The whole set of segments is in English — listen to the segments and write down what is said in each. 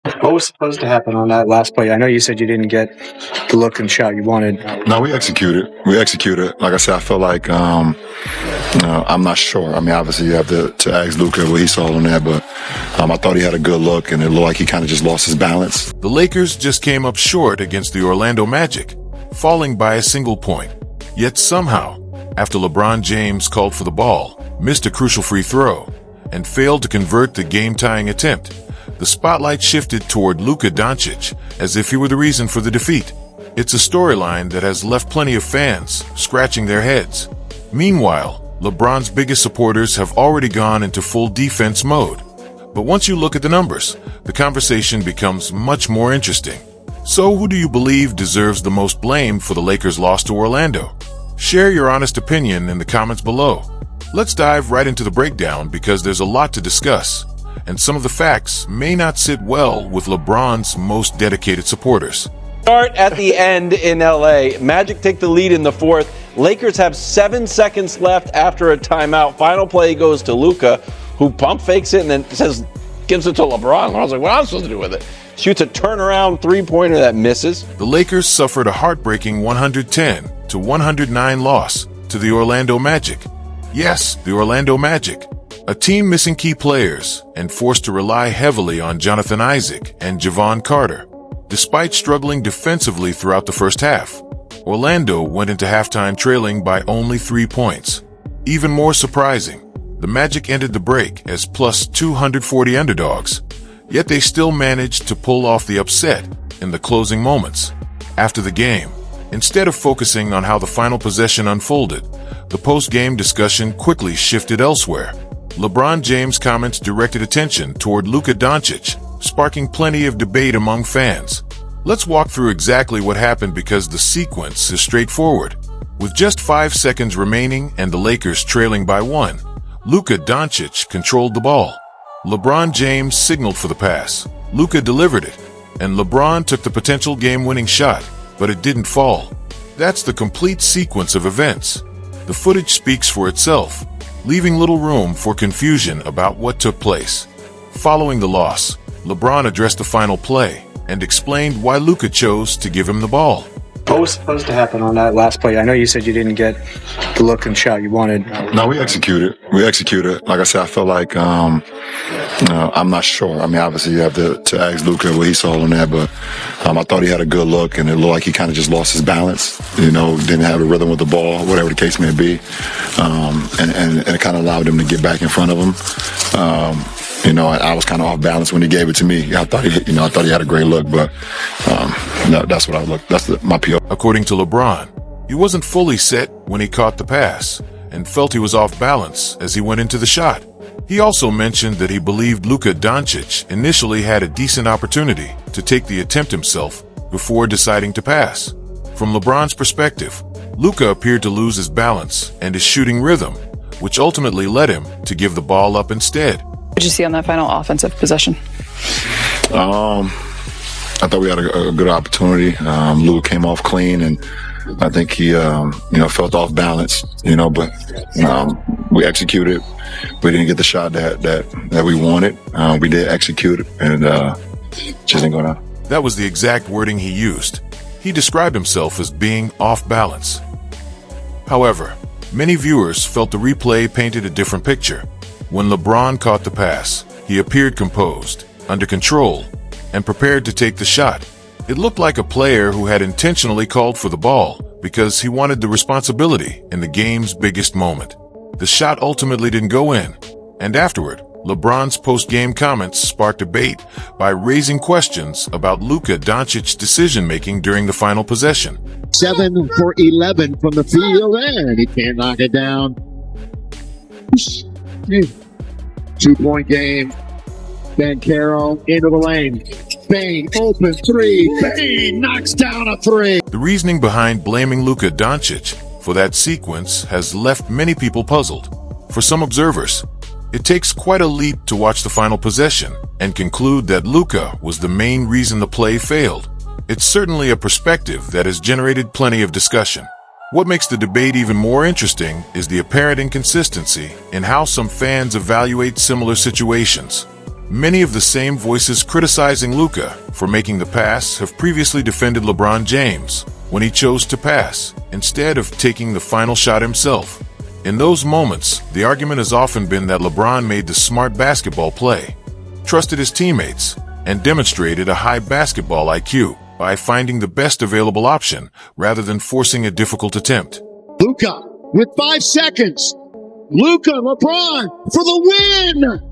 What was supposed to happen on that last play? I know you said you didn't get the look and shot you wanted. No, we executed. Like I said, I feel like I'm not sure. I mean, obviously you have to ask Luka what he saw on that, but I thought he had a good look, and it looked like he kind of just lost his balance. The Lakers just came up short against the Orlando Magic, falling by a single point. Yet somehow, after LeBron James called for the ball, missed a crucial free throw, and failed to convert the game-tying attempt, the spotlight shifted toward Luka Dončić as if he were the reason for the defeat. It's a storyline that has left plenty of fans scratching their heads. Meanwhile, LeBron's biggest supporters have already gone into full defense mode. But once you look at the numbers, the conversation becomes much more interesting. So who do you believe deserves the most blame for the Lakers' loss to Orlando? Share your honest opinion in the comments below. Let's dive right into the breakdown because there's a lot to discuss, and some of the facts may not sit well with LeBron's most dedicated supporters. Start at the end in LA. Magic take the lead in the fourth. Lakers have 7 seconds left after a timeout. Final play goes to Luka, who pump fakes it and then gives it to LeBron. I was like, what am I supposed to do with it? Shoots a turnaround three-pointer that misses. The Lakers suffered a heartbreaking 110-109 loss to the Orlando Magic. Yes, the Orlando Magic, a team missing key players and forced to rely heavily on Jonathan Isaac and Javon Carter. Despite struggling defensively throughout the first half, Orlando went into halftime trailing by only 3 points. Even more surprising, the Magic ended the break as plus 240 underdogs, yet they still managed to pull off the upset in the closing moments. After the game, instead of focusing on how the final possession unfolded, the post-game discussion quickly shifted elsewhere. LeBron James' comments directed attention toward Luka Dončić, sparking plenty of debate among fans. Let's walk through exactly what happened because the sequence is straightforward. With just 5 seconds remaining and the Lakers trailing by 1, Luka Dončić controlled the ball. LeBron James signaled for the pass. Luka delivered it, and LeBron took the potential game-winning shot, but it didn't fall. That's the complete sequence of events. The footage speaks for itself, leaving little room for confusion about what took place. Following the loss, LeBron addressed the final play and explained why Luka chose to give him the ball. What was supposed to happen on that last play? I know you said you didn't get the look and shot you wanted. No, we executed. Like I said, I feel like I'm not sure. I mean, obviously you have to ask Luka what he saw on that, but I thought he had a good look, and it looked like he kind of just lost his balance. Didn't have a rhythm with the ball, whatever the case may be, and it kind of allowed him to get back in front of him. I was kind of off balance when he gave it to me. I thought he had a great look, but no, that's what I look. That's my PO. According to LeBron, he wasn't fully set when he caught the pass and felt he was off balance as he went into the shot. He also mentioned that he believed Luka Dončić initially had a decent opportunity to take the attempt himself before deciding to pass. From LeBron's perspective, Luka appeared to lose his balance and his shooting rhythm, which ultimately led him to give the ball up instead. What did you see on that final offensive possession? I thought we had a good opportunity. Luka came off clean, and I think he, felt off balance, but we executed. We didn't get the shot that we wanted. We did execute it, and just didn't go down. That was the exact wording he used. He described himself as being off balance. However, many viewers felt the replay painted a different picture. When LeBron caught the pass, he appeared composed, under control, and prepared to take the shot. It looked like a player who had intentionally called for the ball because he wanted the responsibility in the game's biggest moment. The shot ultimately didn't go in, and afterward, LeBron's post-game comments sparked debate by raising questions about Luka Dončić's decision-making during the final possession. 7 for 11 from the field, and he can't knock it down. 2-point game. Ben Carroll into the lane. Bane, open three. Bane knocks down a three. The reasoning behind blaming Luka Dončić for that sequence has left many people puzzled. For some observers, it takes quite a leap to watch the final possession and conclude that Luka was the main reason the play failed. It's certainly a perspective that has generated plenty of discussion. What makes the debate even more interesting is the apparent inconsistency in how some fans evaluate similar situations. Many of the same voices criticizing Luka for making the pass have previously defended LeBron James when he chose to pass instead of taking the final shot himself. In those moments, the argument has often been that LeBron made the smart basketball play, trusted his teammates, and demonstrated a high basketball IQ by finding the best available option rather than forcing a difficult attempt. Luka with 5 seconds. Luka, LeBron for the win.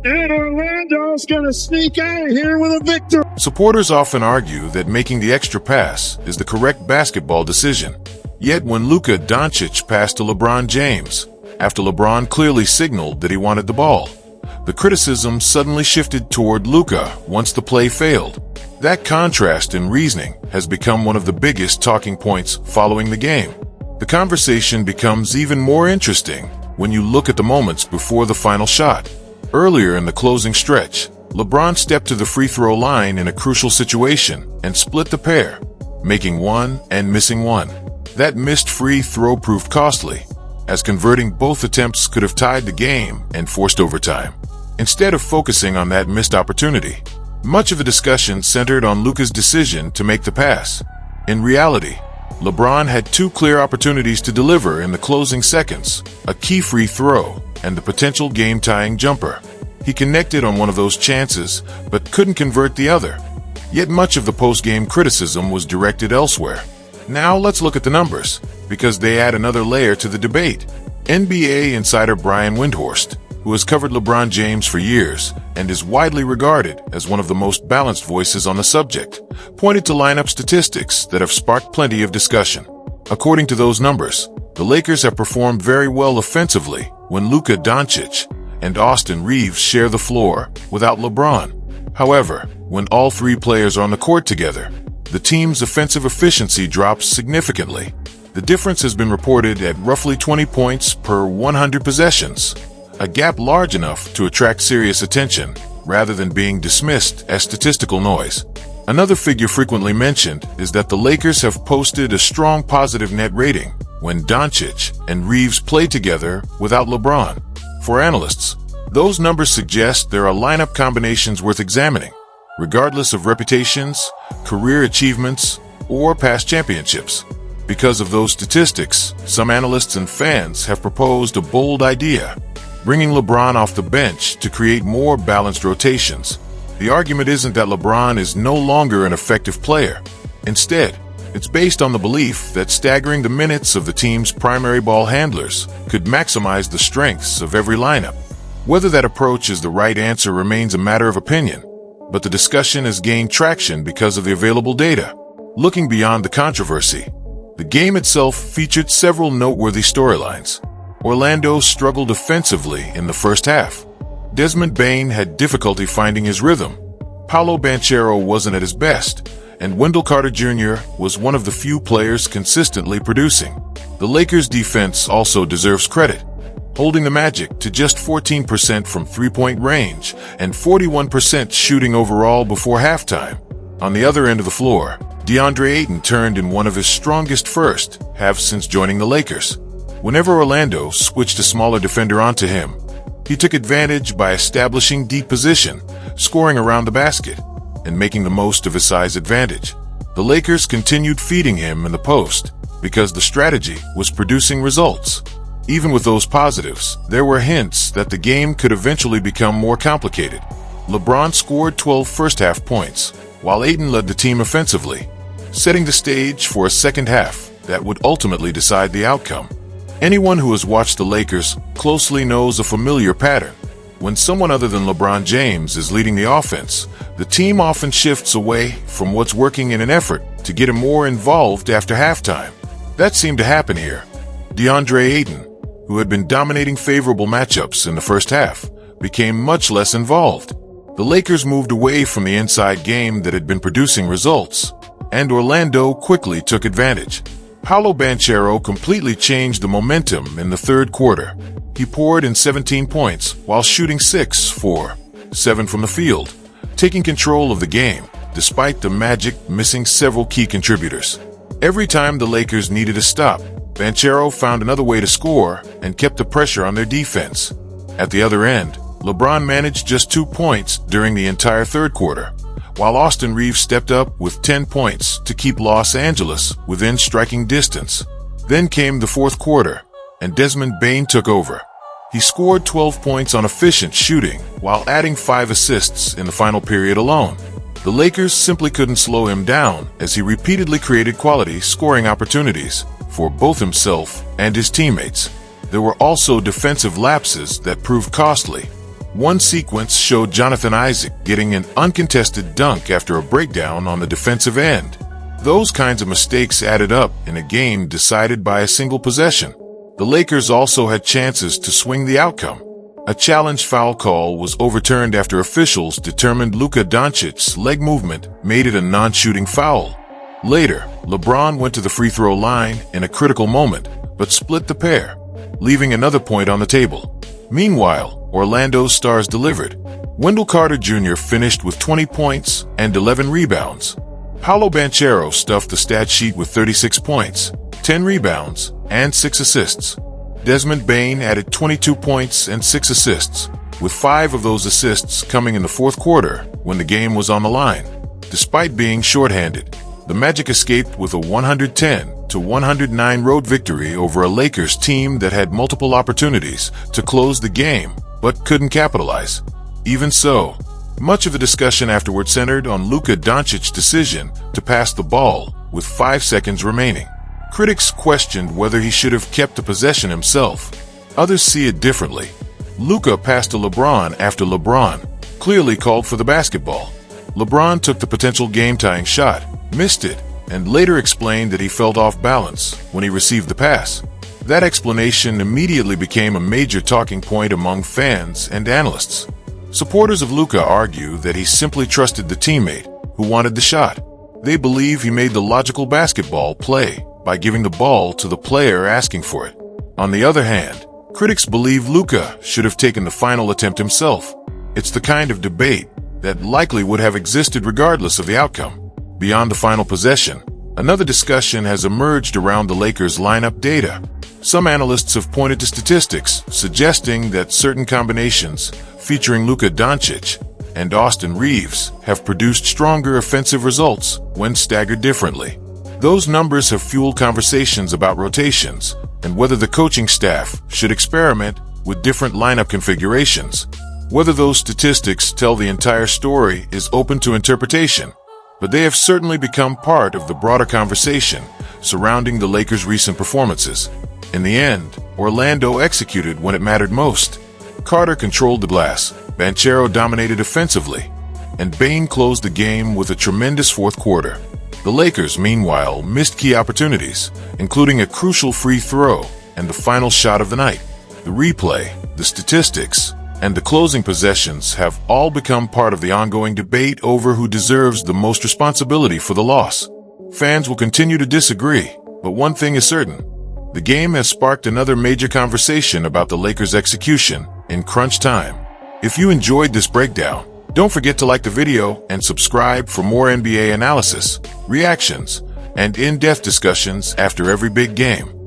And Orlando's going to sneak out of here with a victory. Supporters often argue that making the extra pass is the correct basketball decision. Yet when Luka Dončić passed to LeBron James, after LeBron clearly signaled that he wanted the ball, the criticism suddenly shifted toward Luka once the play failed. That contrast in reasoning has become one of the biggest talking points following the game. The conversation becomes even more interesting when you look at the moments before the final shot. Earlier in the closing stretch, LeBron stepped to the free throw line in a crucial situation and split the pair, making one and missing one. That missed free throw proved costly, as converting both attempts could have tied the game and forced overtime. Instead of focusing on that missed opportunity, much of the discussion centered on Luka's decision to make the pass. In reality, LeBron had two clear opportunities to deliver in the closing seconds, a key free throw and the potential game-tying jumper. He connected on one of those chances, but couldn't convert the other. Yet much of the post-game criticism was directed elsewhere. Now let's look at the numbers, because they add another layer to the debate. NBA insider Brian Windhorst, who has covered LeBron James for years and is widely regarded as one of the most balanced voices on the subject, pointed to lineup statistics that have sparked plenty of discussion. According to those numbers, the Lakers have performed very well offensively when Luka Dončić and Austin Reeves share the floor without LeBron. However, when all three players are on the court together, the team's offensive efficiency drops significantly. The difference has been reported at roughly 20 points per 100 possessions, a gap large enough to attract serious attention rather than being dismissed as statistical noise. Another figure frequently mentioned is that the Lakers have posted a strong positive net rating when Doncic and Reeves play together without LeBron. For analysts, those numbers suggest there are lineup combinations worth examining, regardless of reputations, career achievements, or past championships. Because of those statistics, some analysts and fans have proposed a bold idea, bringing LeBron off the bench to create more balanced rotations. The argument isn't that LeBron is no longer an effective player. Instead, it's based on the belief that staggering the minutes of the team's primary ball handlers could maximize the strengths of every lineup. Whether that approach is the right answer remains a matter of opinion, but the discussion has gained traction because of the available data. Looking beyond the controversy, the game itself featured several noteworthy storylines. Orlando struggled offensively in the first half. Desmond Bane had difficulty finding his rhythm. Paolo Banchero wasn't at his best, and Wendell Carter Jr. was one of the few players consistently producing. The Lakers' defense also deserves credit, holding the Magic to just 14% from three-point range and 41% shooting overall before halftime. On the other end of the floor, DeAndre Ayton turned in one of his strongest first halves since joining the Lakers. Whenever Orlando switched a smaller defender onto him, he took advantage by establishing deep position, scoring around the basket, and making the most of his size advantage. The Lakers continued feeding him in the post because the strategy was producing results. Even with those positives, there were hints that the game could eventually become more complicated. LeBron scored 12 first-half points, while Ayton led the team offensively, setting the stage for a second half that would ultimately decide the outcome. Anyone who has watched the Lakers closely knows a familiar pattern. When someone other than LeBron James is leading the offense, the team often shifts away from what's working in an effort to get him more involved after halftime. That seemed to happen here. DeAndre Ayton, who had been dominating favorable matchups in the first half, became much less involved. The Lakers moved away from the inside game that had been producing results, and Orlando quickly took advantage. Paolo Banchero completely changed the momentum in the third quarter. He poured in 17 points while shooting 6 for 7 from the field, taking control of the game, despite the Magic missing several key contributors. Every time the Lakers needed a stop, Banchero found another way to score and kept the pressure on their defense. At the other end, LeBron managed just 2 points during the entire third quarter, while Austin Reeves stepped up with 10 points to keep Los Angeles within striking distance. Then came the fourth quarter, and Desmond Bane took over. He scored 12 points on efficient shooting while adding 5 assists in the final period alone. The Lakers simply couldn't slow him down as he repeatedly created quality scoring opportunities for both himself and his teammates. There were also defensive lapses that proved costly. One sequence showed Jonathan Isaac getting an uncontested dunk after a breakdown on the defensive end. Those kinds of mistakes added up in a game decided by a single possession. The Lakers also had chances to swing the outcome. A challenge foul call was overturned after officials determined Luka Dončic's leg movement made it a non-shooting foul. Later, LeBron went to the free throw line in a critical moment, but split the pair, leaving another point on the table. Meanwhile, Orlando's stars delivered. Wendell Carter Jr. finished with 20 points and 11 rebounds. Paolo Banchero stuffed the stat sheet with 36 points, 10 rebounds, and 6 assists. Desmond Bane added 22 points and 6 assists, with 5 of those assists coming in the fourth quarter when the game was on the line. Despite being shorthanded, the Magic escaped with a 110-109 road victory over a Lakers team that had multiple opportunities to close the game but couldn't capitalize. Even so, much of the discussion afterward centered on Luka Dončic's decision to pass the ball with 5 seconds remaining. Critics questioned whether he should have kept the possession himself. Others see it differently. Luka passed to LeBron after LeBron clearly called for the basketball. LeBron took the potential game-tying shot, missed it, and later explained that he felt off balance when he received the pass. That explanation immediately became a major talking point among fans and analysts. Supporters of Luka argue that he simply trusted the teammate who wanted the shot. They believe he made the logical basketball play by giving the ball to the player asking for it. On the other hand, critics believe Luka should have taken the final attempt himself. It's the kind of debate that likely would have existed regardless of the outcome. Beyond the final possession, another discussion has emerged around the Lakers' lineup data. Some analysts have pointed to statistics suggesting that certain combinations featuring Luka Dončić and Austin Reeves have produced stronger offensive results when staggered differently. Those numbers have fueled conversations about rotations and whether the coaching staff should experiment with different lineup configurations. Whether those statistics tell the entire story is open to interpretation, but they have certainly become part of the broader conversation surrounding the Lakers' recent performances. In the end, Orlando executed when it mattered most. Carter controlled the glass, Banchero dominated offensively, and Bane closed the game with a tremendous fourth quarter. The Lakers, meanwhile, missed key opportunities, including a crucial free throw and the final shot of the night. The replay, the statistics, and the closing possessions have all become part of the ongoing debate over who deserves the most responsibility for the loss. Fans will continue to disagree, but one thing is certain. The game has sparked another major conversation about the Lakers' execution in crunch time. If you enjoyed this breakdown, don't forget to like the video and subscribe for more NBA analysis, reactions, and in-depth discussions after every big game.